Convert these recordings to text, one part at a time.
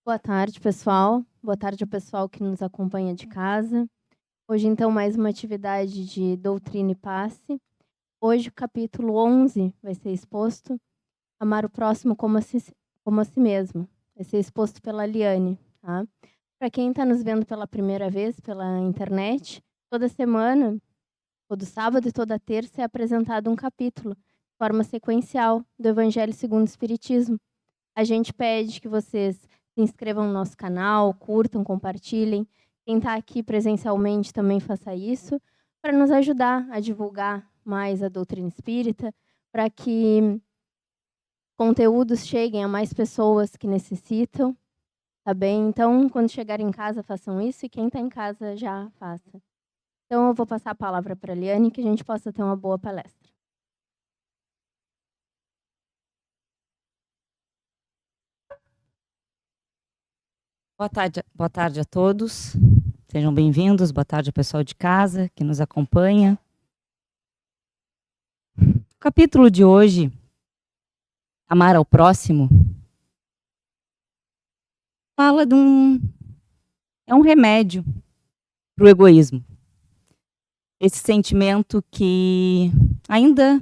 Boa tarde, pessoal. Boa tarde ao pessoal que nos acompanha de casa. Hoje, então, mais uma atividade de Doutrina e Passe. Hoje, o capítulo 11 vai ser exposto. Amar o próximo como a si mesmo. Vai ser exposto pela Liane, tá? Para quem está nos vendo pela primeira vez pela internet, toda semana, todo sábado e toda terça é apresentado um capítulo, de forma sequencial, do Evangelho segundo o Espiritismo. A gente pede que vocês se inscrevam no nosso canal, curtam, compartilhem. Quem está aqui presencialmente também faça isso, para nos ajudar a divulgar mais a doutrina espírita, para que conteúdos cheguem a mais pessoas que necessitam, tá bem? Então, quando chegarem em casa, façam isso, e quem está em casa já faça. Então, eu vou passar a palavra para a Liane, que a gente possa ter uma boa palestra. Boa tarde a todos. Sejam bem-vindos. Boa tarde ao pessoal de casa que nos acompanha. O capítulo de hoje, Amar ao Próximo, fala de é um remédio para o egoísmo. Esse sentimento que ainda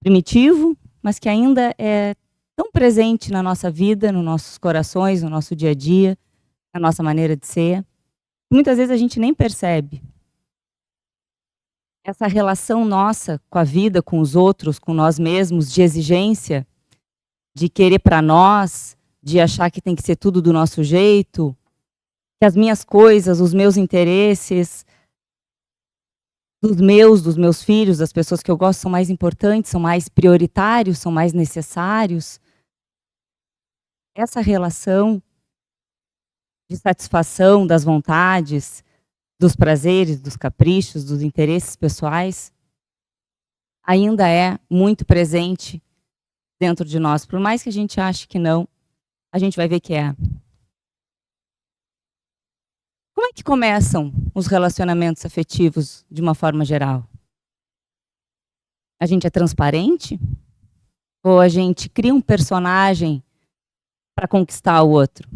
primitivo, mas que ainda é tão presente na nossa vida, nos nossos corações, no nosso dia a dia, na nossa maneira de ser. Muitas vezes a gente nem percebe. Essa relação nossa com a vida, com os outros, com nós mesmos, de exigência, de querer para nós, de achar que tem que ser tudo do nosso jeito, que as minhas coisas, os meus interesses, dos meus filhos, das pessoas que eu gosto são mais importantes, são mais prioritários, são mais necessários. Essa relação de satisfação das vontades, dos prazeres, dos caprichos, dos interesses pessoais, ainda é muito presente dentro de nós. Por mais que a gente ache que não, a gente vai ver que é. Como é que começam os relacionamentos afetivos de uma forma geral? A gente é transparente? Ou a gente cria um personagem para conquistar o outro?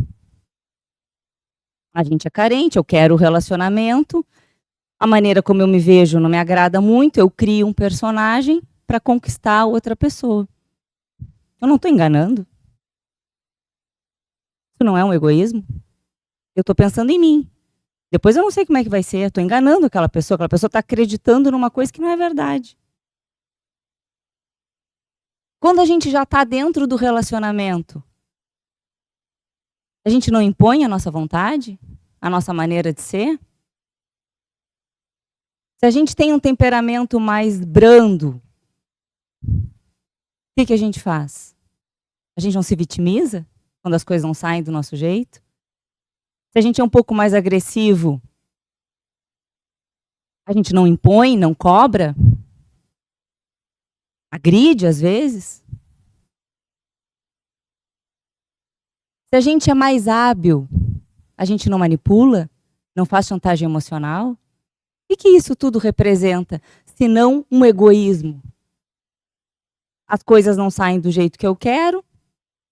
A gente é carente, eu quero o relacionamento, a maneira como eu me vejo não me agrada muito, eu crio um personagem para conquistar a outra pessoa. Eu não estou enganando? Isso não é um egoísmo? Eu estou pensando em mim. Depois eu não sei como é que vai ser, estou enganando aquela pessoa está acreditando numa coisa que não é verdade. Quando a gente já está dentro do relacionamento, a gente não impõe a nossa vontade, a nossa maneira de ser? Se a gente tem um temperamento mais brando, o que a gente faz? A gente não se vitimiza quando as coisas não saem do nosso jeito? Se a gente é um pouco mais agressivo, a gente não impõe, não cobra? Agride às vezes? Se a gente é mais hábil, a gente não manipula, não faz chantagem emocional? O que isso tudo representa, se não um egoísmo? As coisas não saem do jeito que eu quero,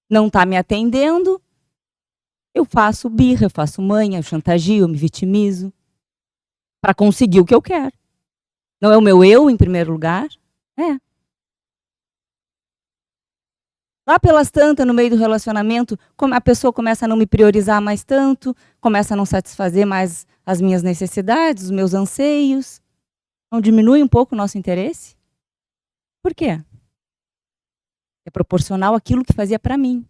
não está me atendendo, eu faço birra, eu faço manha, eu chantagio, eu me vitimizo para conseguir o que eu quero. Não é o meu eu em primeiro lugar? É. Lá pelas tantas, no meio do relacionamento, a pessoa começa a não me priorizar mais tanto, começa a não satisfazer mais as minhas necessidades, os meus anseios. Não diminui um pouco o nosso interesse? Por quê? É proporcional àquilo que fazia para mim.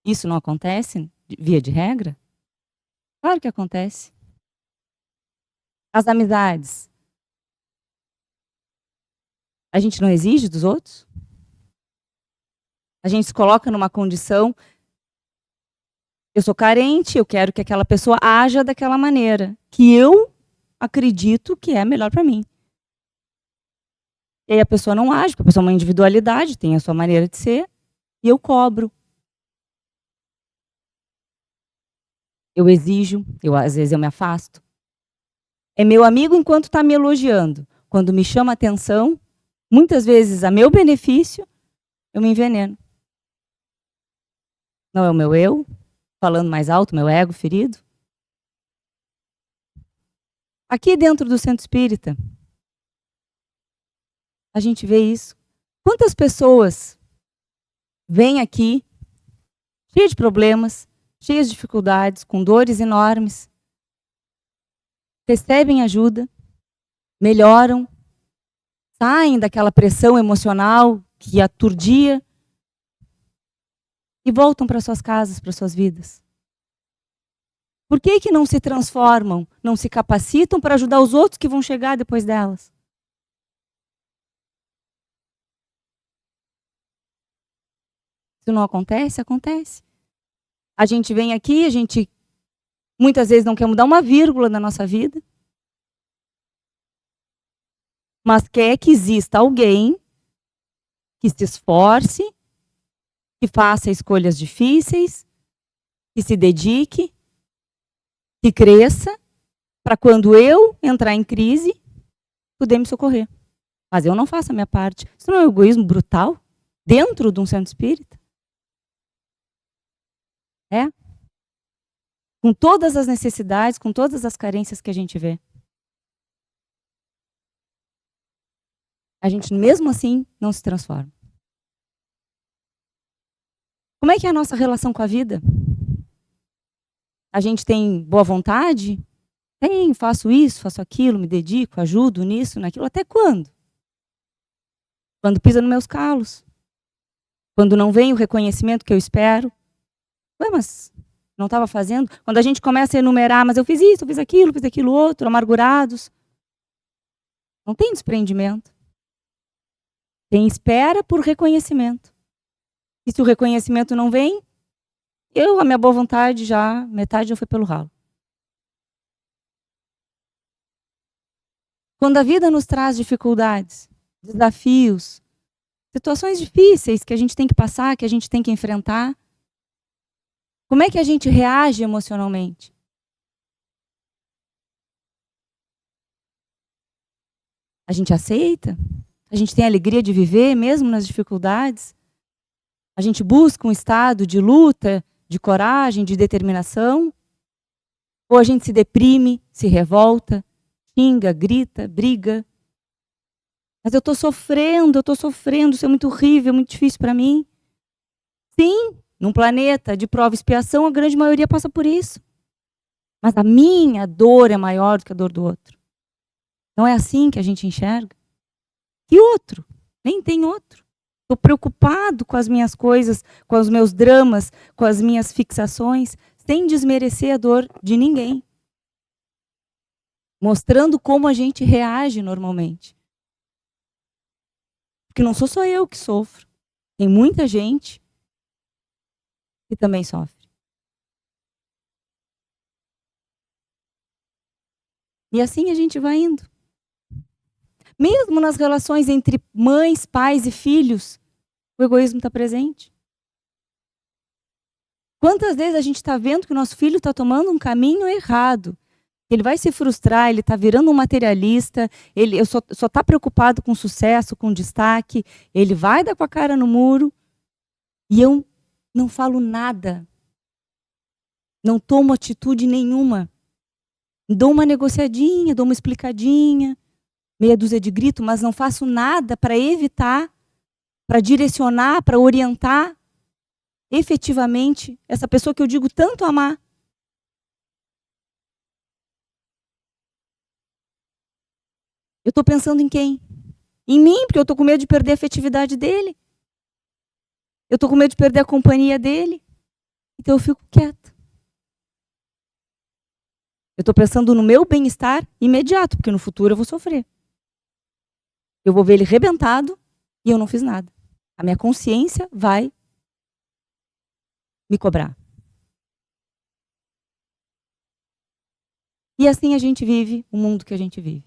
Isso não acontece via de regra? Claro que acontece. As amizades. A gente não exige dos outros? A gente se coloca numa condição, eu sou carente, eu quero que aquela pessoa haja daquela maneira, que eu acredito que é melhor para mim. E aí a pessoa não age, porque a pessoa é uma individualidade, tem a sua maneira de ser, e eu cobro. Eu exijo, às vezes eu me afasto. É meu amigo enquanto está me elogiando. Quando me chama atenção, muitas vezes a meu benefício, eu me enveneno. Não é o meu eu, falando mais alto, meu ego ferido. Aqui dentro do Centro Espírita, a gente vê isso. Quantas pessoas vêm aqui, cheias de problemas, cheias de dificuldades, com dores enormes, recebem ajuda, melhoram, saem daquela pressão emocional que aturdia e voltam para suas casas, para suas vidas. Por que não se transformam, não se capacitam para ajudar os outros que vão chegar depois delas? Isso não acontece? Acontece. A gente vem aqui, a gente muitas vezes não quer mudar uma vírgula na nossa vida, mas quer que exista alguém que se esforce, que faça escolhas difíceis, que se dedique, que cresça, para quando eu entrar em crise, poder me socorrer. Mas eu não faço a minha parte. Isso não é um egoísmo brutal? Dentro de um centro espírita? É? Com todas as necessidades, com todas as carências que a gente vê. A gente, mesmo assim, não se transforma. Como é que é a nossa relação com a vida? A gente tem boa vontade? Tem, faço isso, faço aquilo, me dedico, ajudo nisso, naquilo. Até quando? Quando pisa nos meus calos. Quando não vem o reconhecimento que eu espero. Ué, mas não estava fazendo? Quando a gente começa a enumerar, mas eu fiz isso, eu fiz aquilo outro, amargurados. Não tem desprendimento. Tem espera por reconhecimento. E se o reconhecimento não vem, a minha boa vontade metade já foi pelo ralo. Quando a vida nos traz dificuldades, desafios, situações difíceis que a gente tem que passar, que a gente tem que enfrentar, como é que a gente reage emocionalmente? A gente aceita? A gente tem a alegria de viver mesmo nas dificuldades? A gente busca um estado de luta, de coragem, de determinação? Ou a gente se deprime, se revolta, xinga, grita, briga? Mas eu estou sofrendo, isso é muito horrível, é muito difícil para mim. Sim, num planeta de prova e expiação, a grande maioria passa por isso. Mas a minha dor é maior do que a dor do outro. Não é assim que a gente enxerga? Que outro? Nem tem outro. Estou preocupado com as minhas coisas, com os meus dramas, com as minhas fixações, sem desmerecer a dor de ninguém. Mostrando como a gente reage normalmente. Porque não sou só eu que sofro. Tem muita gente que também sofre. E assim a gente vai indo. Mesmo nas relações entre mães, pais e filhos, o egoísmo está presente. Quantas vezes a gente está vendo que o nosso filho está tomando um caminho errado? Ele vai se frustrar, ele está virando um materialista, ele só está preocupado com sucesso, com destaque, ele vai dar com a cara no muro e eu não falo nada. Não tomo atitude nenhuma. Dou uma negociadinha, dou uma explicadinha, meia dúzia de grito, mas não faço nada para evitar, para direcionar, para orientar efetivamente essa pessoa que eu digo tanto amar. Eu estou pensando em quem? Em mim, porque eu estou com medo de perder a afetividade dele. Eu estou com medo de perder a companhia dele. Então eu fico quieta. Eu estou pensando no meu bem-estar imediato, porque no futuro eu vou sofrer. Eu vou ver ele rebentado e eu não fiz nada. A minha consciência vai me cobrar. E assim a gente vive o mundo que a gente vive.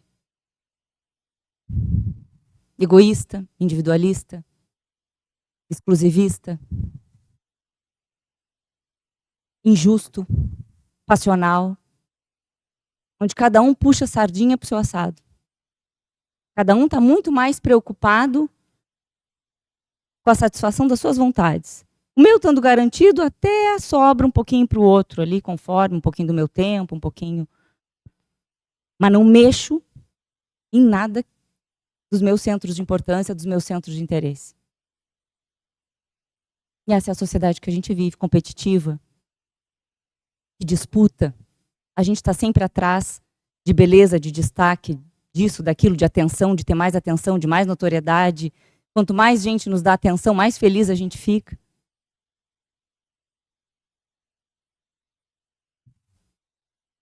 Egoísta, individualista, exclusivista, injusto, passional, onde cada um puxa a sardinha para o seu assado. Cada um está muito mais preocupado com a satisfação das suas vontades. O meu estando garantido, até sobra um pouquinho para o outro ali, conforme um pouquinho do meu tempo, um pouquinho. Mas não mexo em nada dos meus centros de importância, dos meus centros de interesse. E essa é a sociedade que a gente vive, competitiva, de disputa. A gente está sempre atrás de beleza, de destaque, disso, daquilo, de atenção, de ter mais atenção, de mais notoriedade. Quanto mais gente nos dá atenção, mais feliz a gente fica.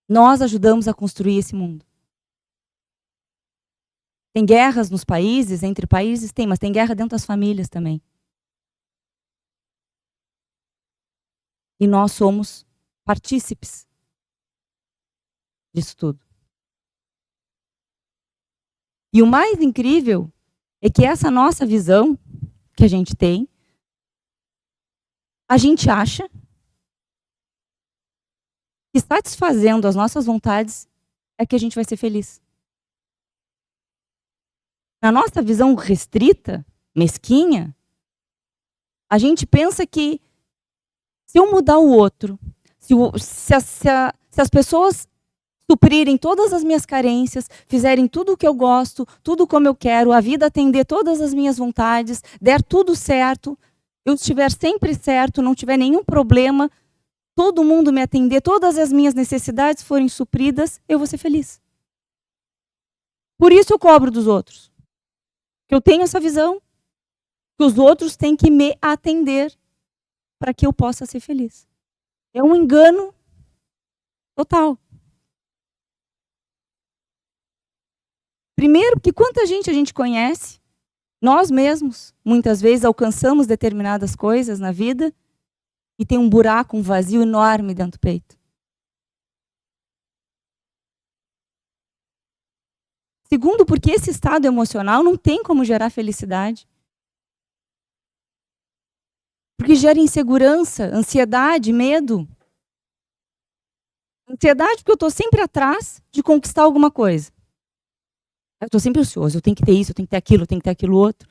Nós ajudamos a construir esse mundo. Tem guerras nos países, entre países tem, mas tem guerra dentro das famílias também. E nós somos partícipes disso tudo. E o mais incrível é que essa nossa visão que a gente tem, a gente acha que satisfazendo as nossas vontades é que a gente vai ser feliz. Na nossa visão restrita, mesquinha, a gente pensa que se eu mudar o outro, se as pessoas suprirem todas as minhas carências, fizerem tudo o que eu gosto, tudo como eu quero, a vida atender todas as minhas vontades, der tudo certo, eu estiver sempre certo, não tiver nenhum problema, todo mundo me atender, todas as minhas necessidades forem supridas, eu vou ser feliz. Por isso eu cobro dos outros. Que eu tenho essa visão, que os outros têm que me atender para que eu possa ser feliz. É um engano total. Primeiro, porque quanta gente a gente conhece, nós mesmos, muitas vezes, alcançamos determinadas coisas na vida e tem um buraco, um vazio enorme dentro do peito. Segundo, porque esse estado emocional não tem como gerar felicidade. Porque gera insegurança, ansiedade, medo. Ansiedade porque eu estou sempre atrás de conquistar alguma coisa. Eu estou sempre ansioso, eu tenho que ter isso, eu tenho que ter aquilo, eu tenho que ter aquilo outro.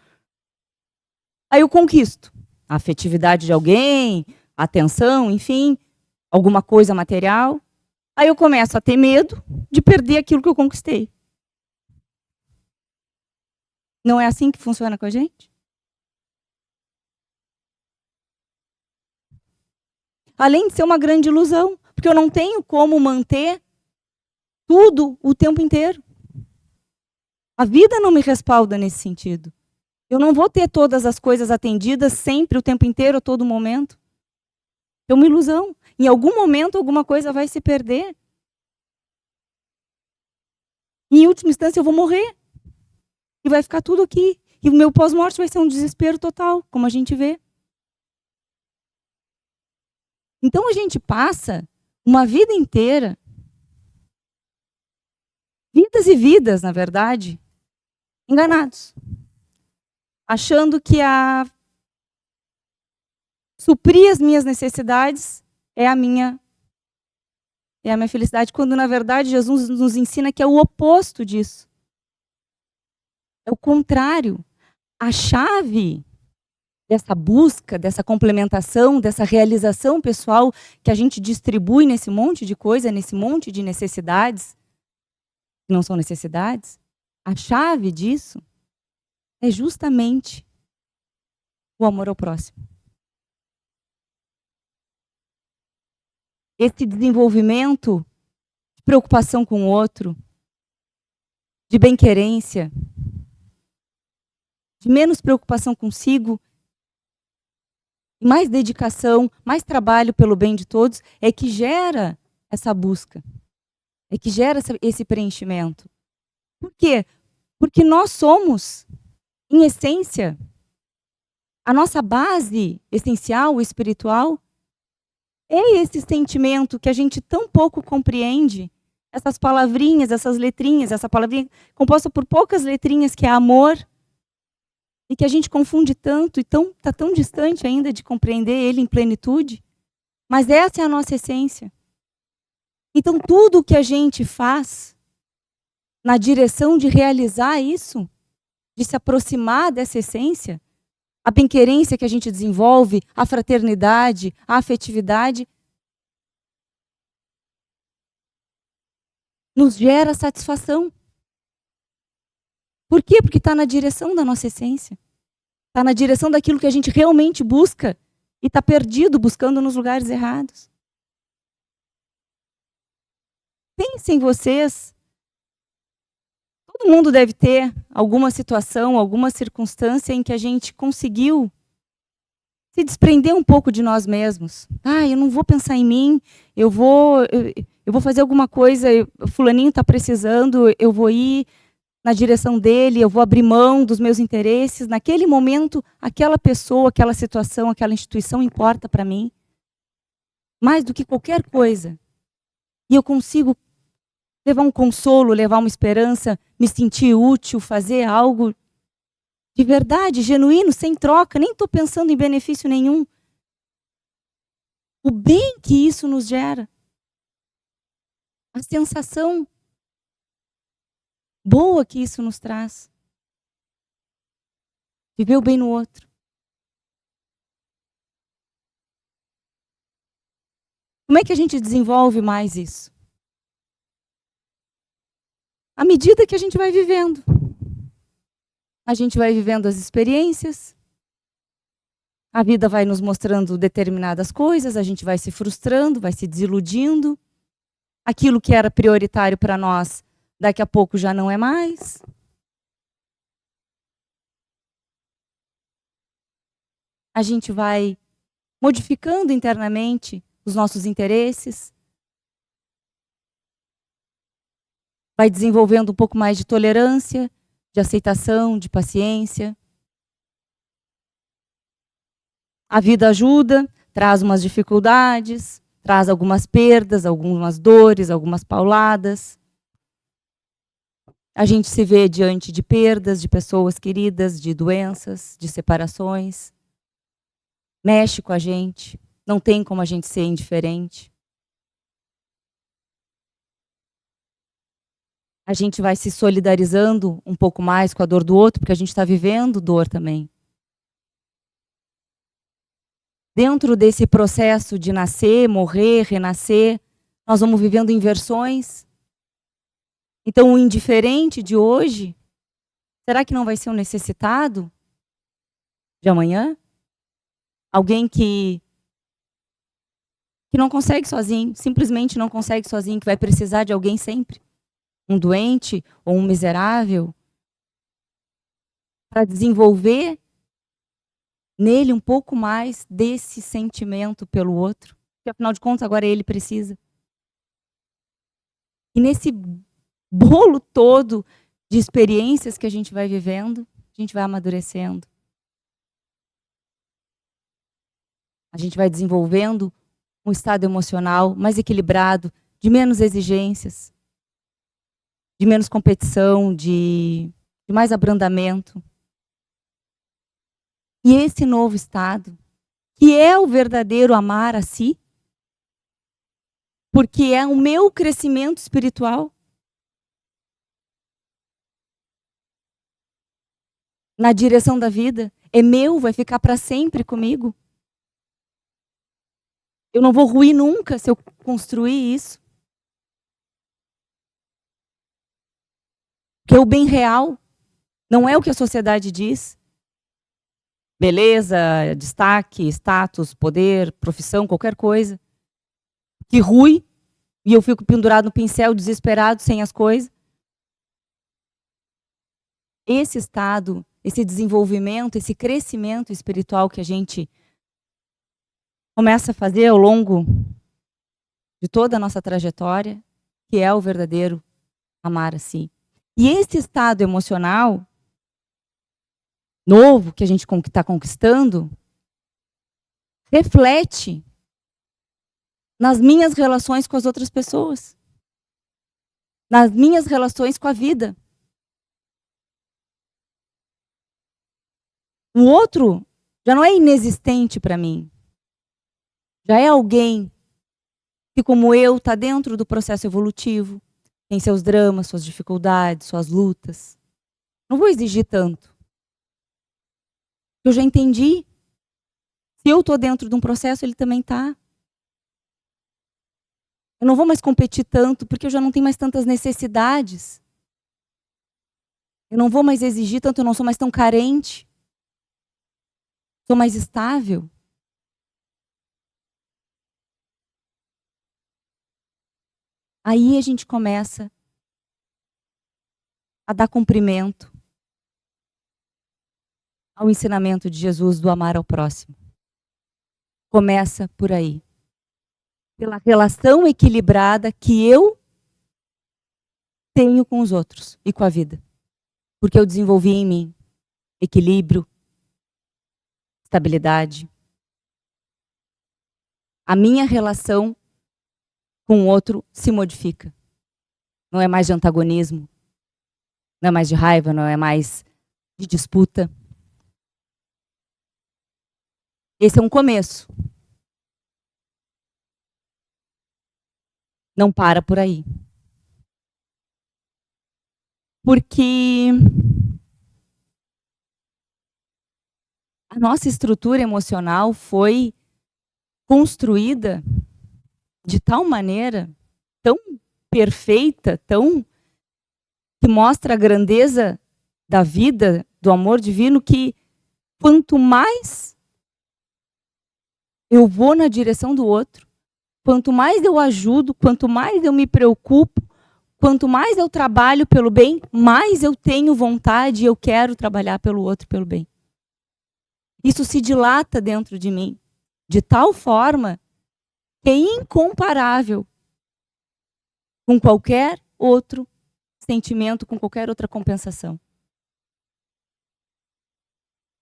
Aí eu conquisto a afetividade de alguém, a atenção, enfim, alguma coisa material. Aí eu começo a ter medo de perder aquilo que eu conquistei. Não é assim que funciona com a gente? Além de ser uma grande ilusão, porque eu não tenho como manter tudo o tempo inteiro. A vida não me respalda nesse sentido. Eu não vou ter todas as coisas atendidas sempre, o tempo inteiro, a todo momento. É uma ilusão. Em algum momento, alguma coisa vai se perder. E, em última instância, eu vou morrer. E vai ficar tudo aqui. E o meu pós-morte vai ser um desespero total, como a gente vê. Então, a gente passa uma vida inteira, vidas e vidas, na verdade, enganados. Achando que suprir as minhas necessidades é a minha felicidade, quando, na verdade, Jesus nos ensina que é o oposto disso. É o contrário. A chave dessa busca, dessa complementação, dessa realização pessoal que a gente distribui nesse monte de coisa, nesse monte de necessidades, que não são necessidades, a chave disso é justamente o amor ao próximo. Esse desenvolvimento de preocupação com o outro, de bem-querência, de menos preocupação consigo, mais dedicação, mais trabalho pelo bem de todos, é que gera essa busca, é que gera esse preenchimento. Por quê? Porque nós somos, em essência, a nossa base essencial, espiritual, é esse sentimento que a gente tão pouco compreende, essas palavrinhas, essas letrinhas, essa palavrinha composta por poucas letrinhas que é amor, e que a gente confunde tanto e está tão distante ainda de compreender ele em plenitude. Mas essa é a nossa essência. Então, tudo o que a gente faz na direção de realizar isso de se aproximar dessa essência, a bem-querência que a gente desenvolve, a fraternidade, a afetividade, nos gera satisfação. Por quê? Porque está na direção da nossa essência. Está na direção daquilo que a gente realmente busca e está perdido buscando nos lugares errados. Pensem vocês. Todo mundo deve ter alguma situação, alguma circunstância em que a gente conseguiu se desprender um pouco de nós mesmos. Eu não vou pensar em mim, eu vou fazer alguma coisa, fulaninho está precisando, eu vou ir na direção dele, eu vou abrir mão dos meus interesses. Naquele momento, aquela pessoa, aquela situação, aquela instituição importa para mim mais do que qualquer coisa. E eu consigo levar um consolo, levar uma esperança, me sentir útil, fazer algo de verdade, genuíno, sem troca, nem estou pensando em benefício nenhum. O bem que isso nos gera. A sensação boa que isso nos traz. Viver o bem no outro. Como é que a gente desenvolve mais isso? À medida que a gente vai vivendo. A gente vai vivendo as experiências. A vida vai nos mostrando determinadas coisas, a gente vai se frustrando, vai se desiludindo. Aquilo que era prioritário para nós, daqui a pouco já não é mais. A gente vai modificando internamente os nossos interesses. Vai desenvolvendo um pouco mais de tolerância, de aceitação, de paciência. A vida ajuda, traz umas dificuldades, traz algumas perdas, algumas dores, algumas pauladas. A gente se vê diante de perdas de pessoas queridas, de doenças, de separações. Mexe com a gente, não tem como a gente ser indiferente. A gente vai se solidarizando um pouco mais com a dor do outro, porque a gente está vivendo dor também. Dentro desse processo de nascer, morrer, renascer, nós vamos vivendo inversões. Então, o indiferente de hoje, será que não vai ser um necessitado de amanhã? Alguém que não consegue sozinho, simplesmente não consegue sozinho, que vai precisar de alguém sempre. Um doente ou um miserável, para desenvolver nele um pouco mais desse sentimento pelo outro, porque afinal de contas agora ele precisa. E nesse bolo todo de experiências que a gente vai vivendo, a gente vai amadurecendo. A gente vai desenvolvendo um estado emocional mais equilibrado, de menos exigências, de menos competição, de mais abrandamento. E esse novo estado, que é o verdadeiro amar a si, porque é o meu crescimento espiritual, na direção da vida, é meu, vai ficar para sempre comigo. Eu não vou ruir nunca se eu construir isso. Porque é o bem real, não é o que a sociedade diz. Beleza, destaque, status, poder, profissão, qualquer coisa. Que rui, e eu fico pendurado no pincel, desesperado, sem as coisas. Esse estado, esse desenvolvimento, esse crescimento espiritual que a gente começa a fazer ao longo de toda a nossa trajetória, que é o verdadeiro amar a si. E esse estado emocional novo que a gente está conquistando reflete nas minhas relações com as outras pessoas, nas minhas relações com a vida. O outro já não é inexistente para mim. Já é alguém que, como eu, está dentro do processo evolutivo, tem seus dramas, suas dificuldades, suas lutas. Não vou exigir tanto. Eu já entendi. Se eu estou dentro de um processo, ele também está. Eu não vou mais competir tanto, porque eu já não tenho mais tantas necessidades. Eu não vou mais exigir tanto, eu não sou mais tão carente. Sou mais estável. Aí a gente começa a dar cumprimento ao ensinamento de Jesus do amar ao próximo. Começa por aí. Pela relação equilibrada que eu tenho com os outros e com a vida. Porque eu desenvolvi em mim equilíbrio, estabilidade. A minha relação com o outro se modifica. Não é mais de antagonismo, não é mais de raiva, não é mais de disputa. Esse é um começo. Não para por aí. Porque a nossa estrutura emocional foi construída de tal maneira, tão perfeita, que mostra a grandeza da vida, do amor divino, que quanto mais eu vou na direção do outro, quanto mais eu ajudo, quanto mais eu me preocupo, quanto mais eu trabalho pelo bem, mais eu tenho vontade e eu quero trabalhar pelo outro pelo bem. Isso se dilata dentro de mim, de tal forma que é incomparável com qualquer outro sentimento, com qualquer outra compensação.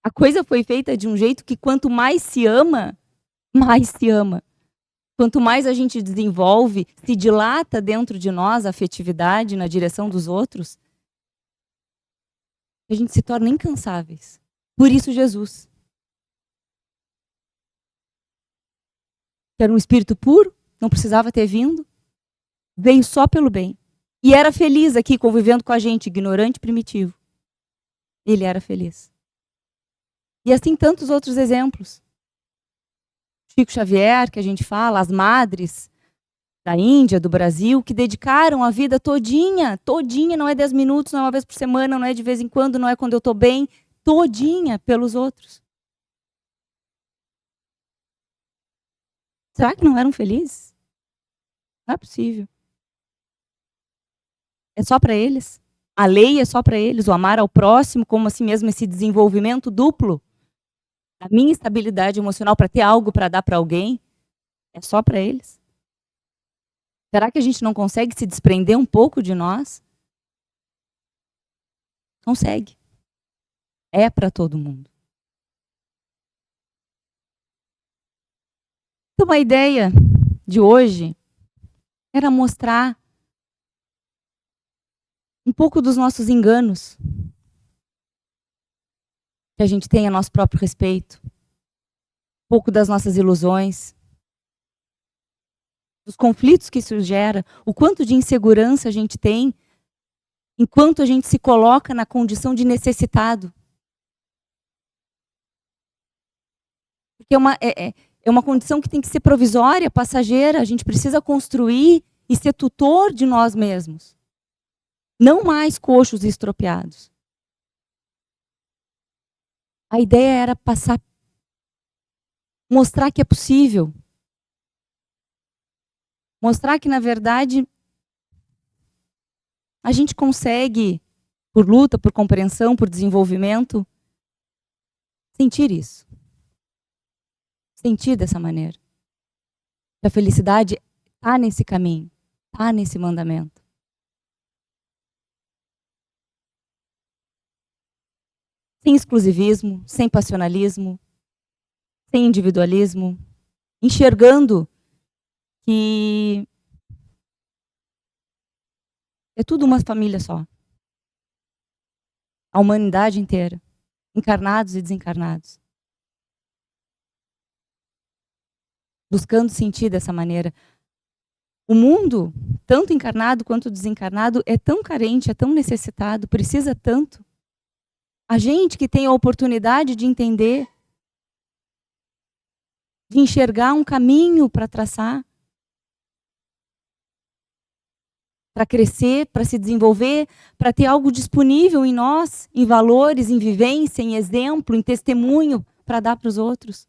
A coisa foi feita de um jeito que quanto mais se ama, mais se ama. Quanto mais a gente desenvolve, se dilata dentro de nós a afetividade na direção dos outros, a gente se torna incansáveis. Por isso Jesus, que era um espírito puro, não precisava ter vindo, veio só pelo bem. E era feliz aqui, convivendo com a gente, ignorante e primitivo. Ele era feliz. E assim tantos outros exemplos. Chico Xavier, que a gente fala, as madres da Índia, do Brasil, que dedicaram a vida todinha, não é 10 minutos, não é uma vez por semana, não é de vez em quando, não é quando eu estou bem, todinha pelos outros. Será que não eram felizes? Não é possível. É só para eles. A lei é só para eles. O amar ao próximo, como assim mesmo esse desenvolvimento duplo da minha estabilidade emocional para ter algo para dar para alguém, é só para eles. Será que a gente não consegue se desprender um pouco de nós? Consegue. É para todo mundo. Então a ideia de hoje era mostrar um pouco dos nossos enganos que a gente tem a nosso próprio respeito, um pouco das nossas ilusões, dos conflitos que isso gera, o quanto de insegurança a gente tem enquanto a gente se coloca na condição de necessitado. Porque é uma condição que tem que ser provisória, passageira, a gente precisa construir e ser tutor de nós mesmos. Não mais coxos e estropiados. A ideia era mostrar que é possível. Mostrar que, na verdade, a gente consegue, por luta, por compreensão, por desenvolvimento, sentir isso. Sentir dessa maneira. A felicidade está nesse caminho, está nesse mandamento. Sem exclusivismo, sem passionalismo, sem individualismo, enxergando que é tudo uma família só. A humanidade inteira, encarnados e desencarnados. Buscando sentir dessa maneira. O mundo, tanto encarnado quanto desencarnado, é tão carente, é tão necessitado, precisa tanto A gente que tem a oportunidade de entender, de enxergar um caminho para traçar, para crescer, para se desenvolver, para ter algo disponível em nós, em valores, em vivência, em exemplo, em testemunho, para dar para os outros.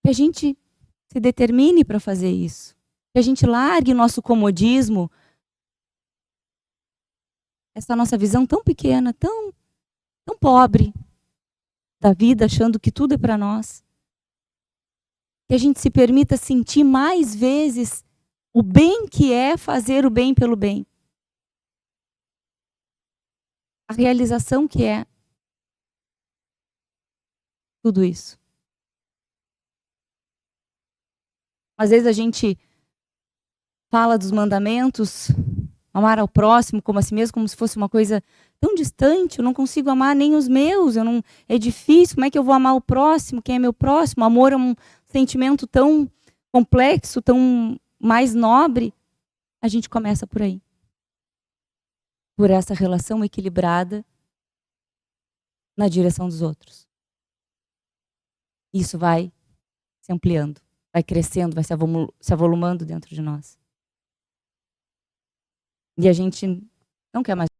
Que a gente se determine para fazer isso. Que a gente largue nosso comodismo, essa nossa visão tão pequena, tão pobre da vida, achando que tudo é para nós. Que a gente se permita sentir mais vezes o bem que é fazer o bem pelo bem. A realização que é tudo isso. Às vezes a gente fala dos mandamentos, amar ao próximo como a si mesmo, como se fosse uma coisa tão distante. Eu não consigo amar nem os meus, é difícil. Como é que eu vou amar o próximo? Quem é meu próximo? Amor é um sentimento tão complexo, tão mais nobre. A gente começa por aí. Por essa relação equilibrada na direção dos outros. Isso vai se ampliando, vai crescendo, vai se avolumando dentro de nós. E a gente não quer mais